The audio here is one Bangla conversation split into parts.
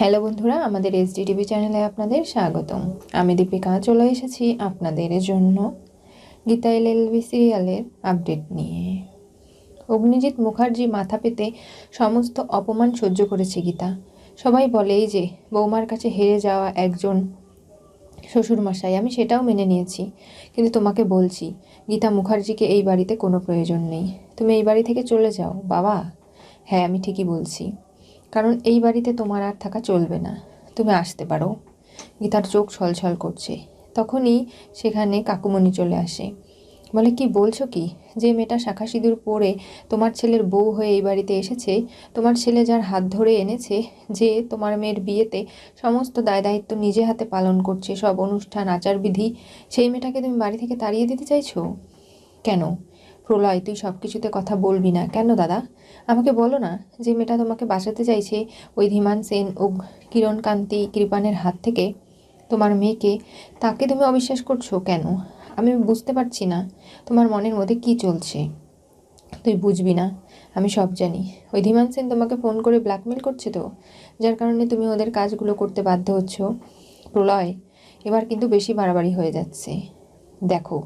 হ্যালো বন্ধুরা, আমাদের SDTV চ্যানেলে আপনাদের স্বাগতম। আমি দীপিকা চলে এসেছি আপনাদের জন্য গীতা LLB সিরিয়ালের আপডেট নিয়ে। অগ্নিজিৎ মুখার্জি মাথা পেতে সমস্ত অপমান সহ্য করেছে গীতা। সবাই বলেই যে বৌমার কাছে হেরে যাওয়া একজন শ্বশুরমশাই, আমি সেটাও মেনে নিয়েছি। কিন্তু তোমাকে বলছি, গীতা মুখার্জিকে এই বাড়িতে কোনো প্রয়োজন নেই। তুমি এই বাড়ি থেকে চলে যাও বাবা। হ্যাঁ, আমি ঠিকই বলছি, কারণ এই বাড়িতে তোমার আর থাকা চলবে না। তুমি আসতে পারো। গীতার চোখ ছলছল করছে। তখনই সেখানে কাকুমণি চলে আসে। বলে, কি বলছো কি? যে মেয়েটা শাঁখা সিঁদুর পরে তোমার ছেলের বউ হয়ে এই বাড়িতে এসেছে, তোমার ছেলে যার হাত ধরে এনেছে, যে তোমার মেয়ের বিয়েতে সমস্ত দায় দায়িত্ব নিজে হাতে পালন করছে, সব অনুষ্ঠান আচারবিধি, সেই মেয়েটাকে তুমি বাড়ি থেকে তাড়িয়ে দিতে চাইছো কেন? প্রলয়, তুই সব কিছুতে কথা বলবি না কেন দাদা? আমাকে বলো না, যে মেয়েটা তোমাকে বাঁচাতে চাইছে ওই ধীমান সেন ও কিরণকান্তি কৃপানের হাত থেকে, তোমার মেয়েকে, তাকে তুমি অবিশ্বাস করছো কেন? আমি বুঝতে পারছি না তোমার মনের মধ্যে কি চলছে। তুই বুঝবি না, আমি সব জানি। ওই ধীমান সেন তোমাকে ফোন করে ব্ল্যাকমেল করছে তো, যার কারণে তুমি ওদের কাজগুলো করতে বাধ্য হচ্ছ। প্রলয়, এবার কিন্তু বেশি বাড়াবাড়ি হয়ে যাচ্ছে। দেখো,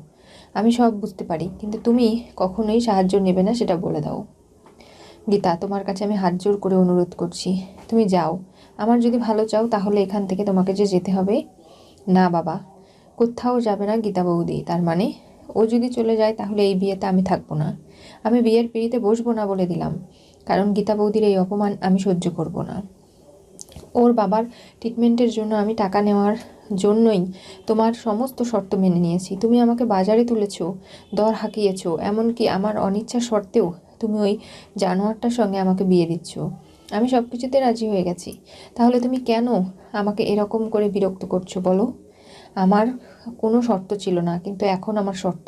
আমি সব বুঝতে পারি, কিন্তু তুমি কখনোই সাহায্য নেবে না সেটা বলে দাও। গীতা, তোমার কাছে আমি হাত জোর করে অনুরোধ করছি, তুমি যাও। আমার যদি ভালো চাও তাহলে এখান থেকে তোমাকে যে যেতে হবে। না বাবা, কোথাও যাবে না গীতা বৌদি। তার মানে ও যদি চলে যায় তাহলে এই বিয়েতে আমি থাকবো না। আমি বিয়ের পিঁড়িতে বসবো না বলে দিলাম, কারণ গীতা বৌদির এই অপমান আমি সহ্য করব না। ওর বাবার ট্রিটমেন্টের জন্য আমি টাকা নেওয়ার জন্যই তোমার সমস্ত শর্ত মেনে নিয়েছি। তুমি আমাকে বাজারে তুলেছো, দর হাঁকিয়েছো, এমনকি আমার অনিচ্ছা সত্ত্বেও তুমি ওই জানোয়ারটার সঙ্গে আমাকে বিয়ে দিচ্ছ। আমি সব কিছুতে রাজি হয়ে গেছি, তাহলে তুমি কেন আমাকে এরকম করে বিরক্ত করছো বলো? আমার কোনো শর্ত ছিল না, কিন্তু এখন আমার শর্ত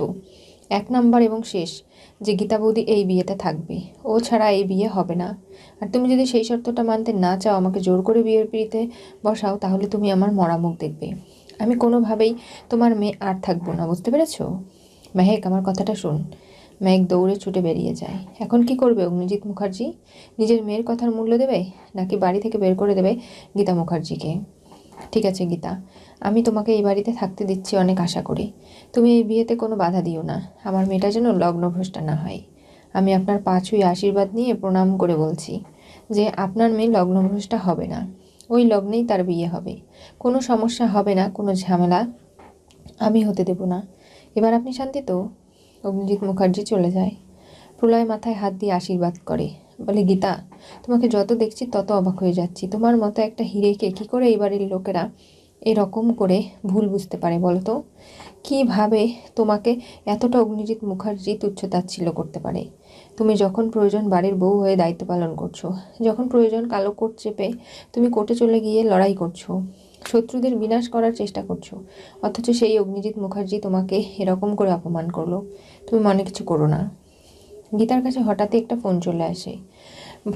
এক নাম্বার এবং শেষ, যে গীতা বৌদি এই বিয়েতে থাকবে। ও ছাড়া এই বিয়ে হবে না। আর তুমি যদি সেই শর্তটা মানতে না চাও, আমাকে জোর করে বিয়ের পিড়িতে বসাও, তাহলে তুমি আমার মরা মুখ দেখবে। আমি কোনোভাবেই তোমার মেয়ে আর থাকবো না, বুঝতে পেরেছো? মেহেক, আমার কথাটা শোন। মেহেক দৌড়ে ছুটে বেরিয়ে যায়। এখন কি করবে অগ্নিজিৎ মুখার্জি? নিজের মেয়ের কথার মূল্য দেবে, নাকি বাড়ি থেকে বের করে দেবে গীতা মুখার্জিকে? ঠিক আছে গীতা, আমি তোমাকে এই বাড়িতে থাকতে দিচ্ছি অনেক আশা করি। তুমি এই বিয়েতে কোনো বাধা দিও না, আমার মেয়েটা যেন লগ্নভ্রষ্টা না হয়। আমি আপনার পা ছুঁয়ে আশীর্বাদ নিয়ে প্রণাম করে বলছি যে আপনার মেয়ে লগ্নভ্রষ্টা হবে না। ওই লগ্নেই তার বিয়ে হবে। কোনো সমস্যা হবে না, কোনো ঝামেলা আমি হতে দেব না। এবার আপনি শান্তি তো? অগ্নিজিৎ মুখার্জি চলে যায়। প্রলয় মাথায় হাত দিয়ে আশীর্বাদ করে, বলে, গীতা, তোমাকে যত দেখছি তত অবাক হয়ে যাচ্ছি। তোমার মতো একটা হিরেকে কী করে এই বাড়ির লোকেরা এরকম করে ভুল বুঝতে পারে বলো তো? কীভাবে তোমাকে এতটা অগ্নিজিৎ মুখার্জি তুচ্ছতাচ্ছিল্য করতে পারে? তুমি যখন প্রয়োজন বাড়ির বউ হয়ে দায়িত্ব পালন করছো, যখন প্রয়োজন কালো কোট চেপে তুমি কোর্টে চলে গিয়ে লড়াই করছো, শত্রুদের বিনাশ করার চেষ্টা করছো, অথচ সেই অগ্নিজিৎ মুখার্জি তোমাকে এরকম করে অপমান করলো। তুমি মনে কিছু করো না। গীতার কাছে হঠাৎই একটা ফোন চলে আসে।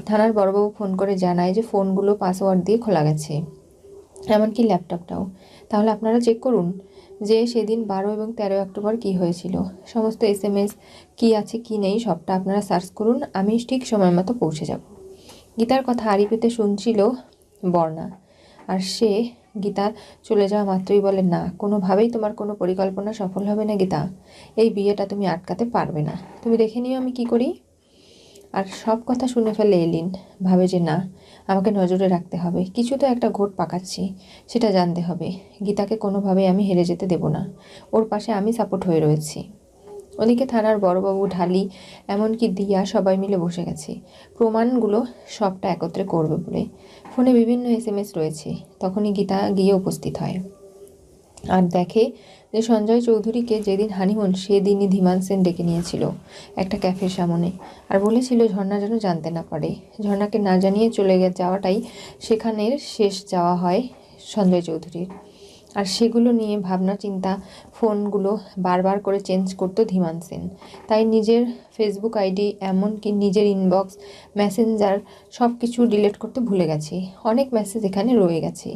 থানার বড়বাবু ফোন করে জানায় যে ফোনগুলো পাসওয়ার্ড দিয়ে খোলা গেছে, এমনকি ল্যাপটপটাও। তাহলে আপনারা চেক করুন যে সেদিন 12 এবং 13 অক্টোবর কী হয়েছিল। সমস্ত SMS কী আছে কী নেই সবটা আপনারা সার্চ করুন, আমি ঠিক সময় মতো পৌঁছে যাব। গীতার কথা আড়ি পেতে শুনছিল বর্ণা, আর সে গীতা চলে যাওয়া মাত্রই বলে, না, কোনোভাবেই তোমার কোনো পরিকল্পনা সফল হবে না গীতা। এই বিয়েটা তুমি আটকাতে পারবে না। তুমি দেখে নিও আমি কি করি। আর সব কথা শুনে ফেলে এলিন। ভাবে যে না, আমাকে নজরে রাখতে হবে, কিছু তো একটা ঘোট পাকাচ্ছি, সেটা জানতে হবে। গীতাকে কোনোভাবেই আমি হেরে যেতে দেব না, ওর পাশে আমি সাপোর্ট হয়ে রয়েছি। ওদিকে থানার বড়বাবু, ঢালি, এমনকি দিয়া সবাই মিলে বসে গেছে প্রমাণগুলো সবটা একত্রে করবে বলে। ফোনে বিভিন্ন SMS রয়েছে। তখনই গীতা গিয়ে উপস্থিত হয় আর দেখে যে সঞ্জয় চৌধুরীকে যেদিন হানিমুন সেদিনই ধীমান সেন ডেকে নিয়েছিল একটা ক্যাফের সামনে, আর বলেছিল ঝর্ণা যেন জানতে না পারে। ঝর্ণাকে না জানিয়ে চলে যাওয়াটাই সেখানের শেষ যাওয়া হয় সঞ্জয় চৌধুরীর। আর সেগুলো নিয়ে ভাবনা চিন্তা, ফোনগুলো বারবার করে চেঞ্জ করতো ধীমান সেন। তাই নিজের ফেসবুক আইডি, এমনকি নিজের ইনবক্স, মেসেঞ্জার সব কিছু ডিলিট করতে ভুলে গেছে। অনেক মেসেজ এখানে রয়ে গেছে,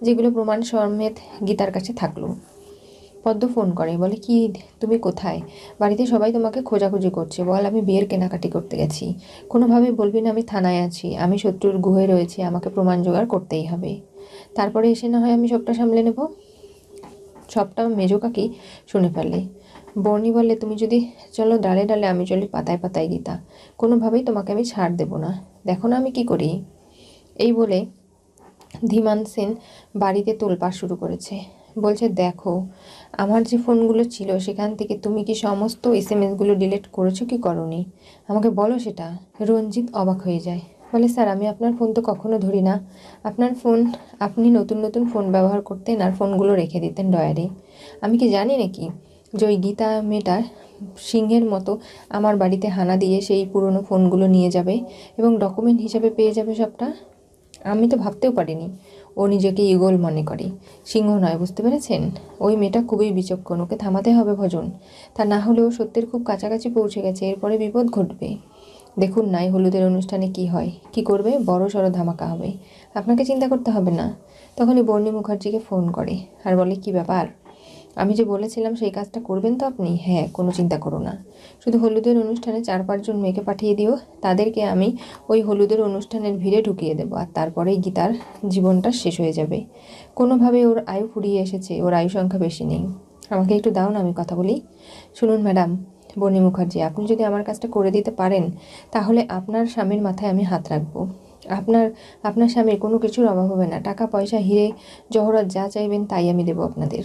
যেগুলো প্রমাণ সমেত গীতার কাছে থাকলো। পদ্ম ফোন করে, বলে, কি তুমি কোথায়? বাড়িতে সবাই তোমাকে খোঁজাখুঁজি করছে, বল আমি বিয়ের কেনাকাটি করতে গেছি। কোনোভাবে বলবি না আমি থানায় আছি, আমি শত্রুর গুহে রয়েছি, আমাকে প্রমাণ জোগাড় করতেই হবে। তারপরে এসে না হয় আমি সবটা সামলে নেব। সবটা মেজো কাকি শুনে ফেলে। বর্ণি বলে, তুমি যদি চলো ডালে ডালে, আমি চলি পাতায় পাতায় গীতা, কোনোভাবেই তোমাকে আমি ছাড় দেব না, দেখো না আমি কি করি। এই বলে ধীমান সেন বাড়িতে তোলপাড় শুরু করেছে। বলছে, দেখো আমার যে ফোনগুলো ছিল সেখান থেকে তুমি কি সমস্ত এসএমএসগুলো ডিলিট করেছো কি করনি, আমাকে বলো সেটা। রঞ্জিত অবাক হয়ে যায়, বলে, স্যার আমি আপনার ফোন তো কখনো ধরি না। আপনার ফোন, আপনি নতুন নতুন ফোন ব্যবহার করতেন আর ফোনগুলো রেখে দিতেন ডয়ারে। আমি কি জানি নাকি যে ওই গীতা মেয়েটা সিংহের মতো আমার বাড়িতে হানা দিয়ে সেই পুরনো ফোনগুলো নিয়ে যাবে এবং ডকুমেন্ট হিসাবে পেয়ে যাবে সবটা। আমি তো ভাবতেও পারিনি ও নিজেকে ঈগল মনে করে, সিংহ নয়, বুঝতে পেরেছেন? ওই মেয়েটা খুবই বিচক্ষণ, ওকে থামাতে হবে ভজন। তা না হলেও সত্যের খুব কাছাকাছি পৌঁছে গেছে, এরপরে বিপদ ঘটবে। দেখুন নাই হলুদের অনুষ্ঠানে কি হয়, কি করবে, বড় সড়ো ধামাকা হবে, আপনাকে চিন্তা করতে হবে না। তখনই বর্ণি মুখার্জিকে ফোন করে আর বলে, কি ব্যাপার, আমি যে বলেছিলাম সেই কাজটা করবেন তো আপনি? হ্যাঁ, কোনো চিন্তা করো না, শুধু হলুদের অনুষ্ঠানে 4-5 জন মেয়েকে পাঠিয়ে দিও, তাদেরকে আমি ওই হলুদের অনুষ্ঠানের ভিড়ে ঢুকিয়ে দেবো, আর তারপরেই গীতার জীবনটা শেষ হয়ে যাবে। কোনোভাবে ওর আয়ু ফুরিয়ে এসেছে, ওর আয়ু সংখ্যা বেশি নেই। আমাকে একটু দাও না, আমি কথা বলি। শুনুন ম্যাডাম বর্ণি মুখার্জি, আপনি যদি আমার কাজটা করে দিতে পারেন তাহলে আপনার স্বামীর মাথায় আমি হাত রাখবো। আপনার স্বামীর কোনো কিছুর অভাব হবে না, টাকা পয়সা হিরে জহরত যা চাইবেন তাই আমি দেবো আপনাদের।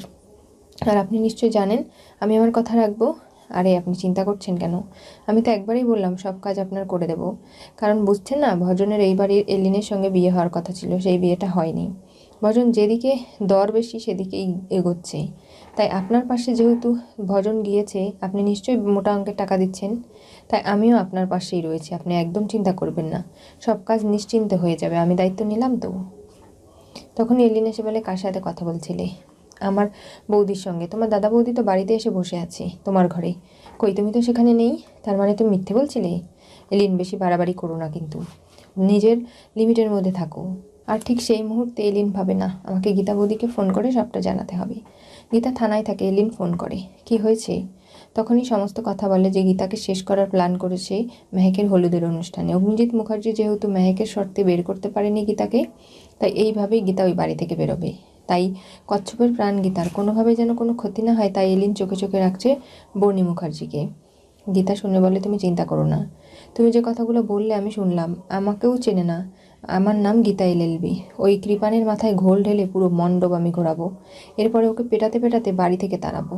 আর আপনি নিশ্চয়ই জানেন আমি আমার কথা রাখবো। আরে আপনি চিন্তা করছেন কেন? আমি তো একবারই বললাম সব কাজ আপনার করে দেব। কারণ বুঝছেন না, ভজনের এই বাড়ির এলিনের সঙ্গে বিয়ে হওয়ার কথা ছিল, সেই বিয়েটা হয়নি। ভজন যেদিকে দর বেশি সেদিকেই এগোচ্ছে। তাই আপনার পাশে যেহেতু ভজন গিয়েছে, আপনি নিশ্চয়ই মোটা অঙ্কের টাকা দিচ্ছেন, তাই আমিও আপনার পাশেই রয়েছি, আপনি একদম চিন্তা করবেন না, সব কাজ নিশ্চিন্তে হয়ে যাবে, আমি দায়িত্ব নিলাম তো। তখন এলিন এসে বলে, কার সাথে কথা বলছিলে? আমার বৌদির সঙ্গে। তোমার দাদা বৌদি তো বাড়িতে এসে বসে আছে তোমার ঘরে। কই, তুমি তো সেখানে নেই, তার মানে তুমি মিথ্যে বলছিলে? এলিন, বেশি বাড়াবাড়ি করো না কিন্তু, নিজের লিমিটের মধ্যে থাকো। আর ঠিক সেই মুহূর্তে এলিন ভাবে, না, আমাকে গীতা বৌদিকে ফোন করে সবটা জানাতে হবে। গীতা থানায় থাকে, এলিন ফোন করে, কি হয়েছে? তখনই সমস্ত কথা বলে যে গীতাকে শেষ করার প্ল্যান করেছে মেহেকের হলুদের অনুষ্ঠানে। অগ্নিজিৎ মুখার্জি যেহেতু মেহেকের শর্তে বের করতে পারেনি গীতাকে, তাই এইভাবেই গীতা ওই বাড়ি থেকে বেরোবে। তাই কচ্ছপের প্রাণ গীতার কোনোভাবে যেন কোনো ক্ষতি না হয়, তাই এলিন চোখে চোখে রাখছে বর্ণি মুখার্জিকে। গীতা শুনে বলে, তুমি চিন্তা করো না, তুমি যে কথাগুলো বললে আমি শুনলাম, আমাকেও চেনে না, আমার নাম গীতা এলএলবি। ওই কৃপানের মাথায় ঘোল ঢেলে পুরো মণ্ডপ আমি ঘোরাবো, এরপরে ওকে পেটাতে পেটাতে বাড়ি থেকে তাড়াবো,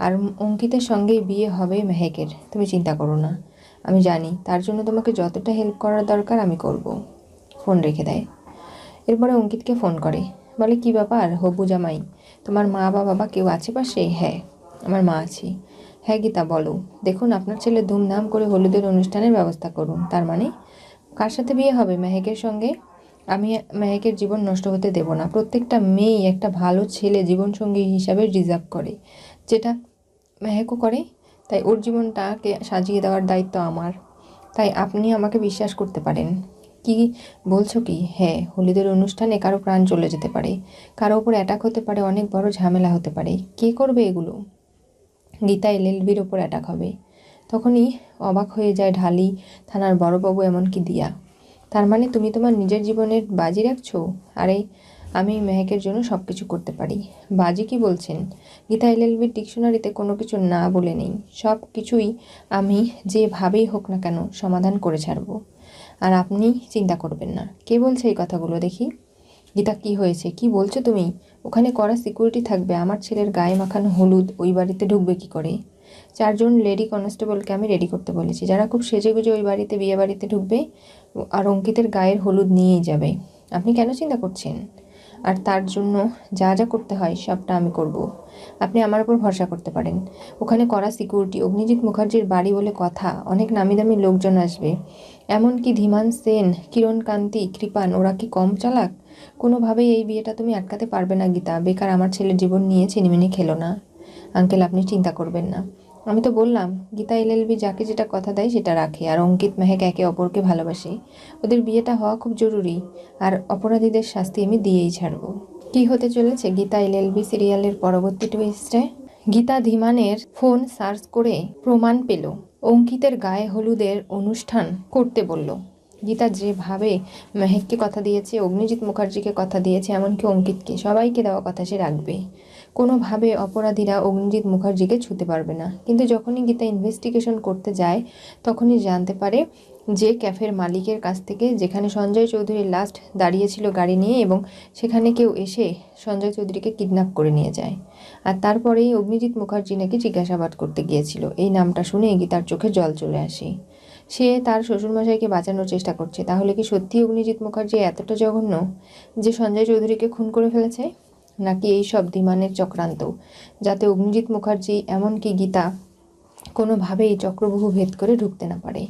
আর অঙ্কিতের সঙ্গেই বিয়ে হবে মেহেকের, তুমি চিন্তা করো না। আমি জানি তার জন্য তোমাকে যতটা হেল্প করার দরকার আমি করব। ফোন রেখে দেয়। এরপরে অঙ্কিতকে ফোন করে, বলে, কি ব্যাপার হবু জামাই, তোমার মা বা বাবা কেউ আছে পাশে? হ্যাঁ, আমার মা আছে। হ্যাঁ গীতা বলো, দেখুন আপনার ছেলে ধুমধাম করে হলুদের অনুষ্ঠানের ব্যবস্থা করুন। তার মানে কার সাথে বিয়ে হবে? মেহেকের সঙ্গে। আমি মেহেকের জীবন নষ্ট হতে দেব না। প্রত্যেকটা মেয়েই একটা ভালো ছেলে জীবনসঙ্গী হিসাবে ডিজার্ভ করে, যেটা মেহেকও করে। তাই ওর জীবনটাকে সাজিয়ে দেওয়ার দায়িত্ব আমার। তাই আপনি আমাকে বিশ্বাস করতে পারেন। কি বলছো কি? হ্যাঁ, হলুদের অনুষ্ঠানে কারো প্রাণ চলে যেতে পারে, কারো ওপর অ্যাটাক হতে পারে, অনেক বড় ঝামেলা হতে পারে। কে করবে এগুলো? গীতা এলএলবির ওপর অ্যাটাক হবে। তখনই অবাক হয়ে যায় ঢালি, থানার বড়বাবু, এমনকি দিয়া। তার মানে তুমি তোমার নিজের জীবনের বাজি রাখছো? আরে আমি মেহেকের জন্য সব কিছু করতে পারি। বাজি কি বলছেন? গীতা এলএলবির ডিকশনারিতে কোনো কিছু না বলে নেই, সব কিছুই আমি যেভাবেই হোক না কেন সমাধান করে ছাড়বো। আর আপনি চিন্তা করবেন না। কে বলছে এই কথাগুলো দেখি? গীতা, কি হয়েছে, কি বলছো তুমি? ওখানে কড়া সিকিউরিটি থাকবে, আমার ছেলের গায়ে মাখানো হলুদ ওই বাড়িতে ঢুকবে কি করে? 4 জন লেডি কনস্টেবলকে আমি রেডি করতে বলেছি, যারা খুব সেজেগুজে ওই বাড়িতে, বিয়ে বাড়িতে ঢুকবে আর অঙ্কিতের গায়ের হলুদ নিয়েই যাবে। আপনি কেন চিন্তা করছেন? আর তার জন্য যা যা করতে হয় সবটা আমি করব। আপনি আমার উপর ভরসা করতে পারেন। ওখানে কড়া সিকিউরিটি, অগ্নিজিৎ মুখার্জির বাড়ি বলে কথা, অনেক নামি দামি লোকজন আসবে, এমনকি ধীমান সেন, কিরণ কান্তি, কৃপান, ওরা কি কম চালাক? কোনোভাবেই এই বিয়েটা তুমি আটকাতে পারবে না গীতা। বেকার আমার ছেলের জীবন নিয়ে ছিনিমিনি খেলো না। আঙ্কেল, আপনি চিন্তা করবেন না। আমি তো বললাম গীতা এলএলবি যাকে যেটা কথা দেয় সেটা রাখে, আর অঙ্কিত মেহেক একে অপরকে ভালোবাসে। ওদের বিয়েটা হওয়া খুব জরুরি, আর অপরাধীদের শাস্তি আমি দিয়েই ছাড়বো। কি হতে চলেছে গীতা এলএলবি সিরিয়ালের পরবর্তী টুইস্টে? গীতা ধীমানের ফোন সার্চ করে প্রমাণ পেল, অঙ্কিতের গায়ে হলুদের অনুষ্ঠান করতে বলল। গীতা যেভাবে মেহেককে কথা দিয়েছে, অগ্নিজিৎ মুখার্জিকে কথা দিয়েছে, এমনকি অঙ্কিতকে, সবাইকে দেওয়া কথা সে রাখবে। কোনোভাবে অপরাধীরা অগ্নিজিৎ মুখার্জিকে ছুঁতে পারবে না। কিন্তু যখনই গীতা ইনভেস্টিগেশন করতে যায় তখনই জানতে পারে যে ক্যাফের মালিকের কাছ থেকে, যেখানে সঞ্জয় চৌধুরী লাস্ট দাঁড়িয়েছিল গাড়ি নিয়ে, এবং সেখানে কেউ এসে সঞ্জয় চৌধুরীকে কিডন্যাপ করে নিয়ে যায়। আর তারপরেই অগ্নিজিৎ মুখার্জি নাকি জিজ্ঞাসাবাদ করতে গিয়েছিল। এই নামটা শুনে গীতার চোখে জল চলে আসে। সে তার শ্বশুরমশাইকে বাঁচানোর চেষ্টা করছে। তাহলে কি সত্যি অগ্নিজিৎ মুখার্জি এতটা জঘন্য যে সঞ্জয় চৌধুরীকে খুন করে ফেলেছে? নাকি এই সব ধীমানের চক্রান্ত, যাতে অগ্নিজিৎ মুখার্জি এমনকি গীতা কোনোভাবেই চক্রবাহু ভেদ করে ঢুকতে না পারে?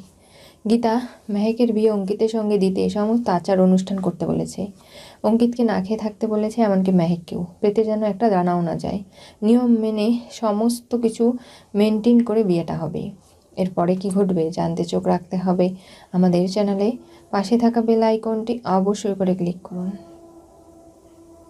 গীতা মেহেকের বিয়ে অঙ্কিতের সঙ্গে দিতে সমস্ত আচার অনুষ্ঠান করতে বলেছে। অঙ্কিতকে না খেয়ে থাকতে বলেছে, এমনকি মেহেককেও। পেতে যেন একটা দানাও না যায়। নিয়ম মেনে সমস্ত কিছু মেনটেন করে বিয়েটা হবে। এরপরে কি ঘটবে জানতে চোখ রাখতে হবে আমাদের চ্যানেলে। পাশে থাকা বেল আইকনটি অবশ্যই করে ক্লিক করুন।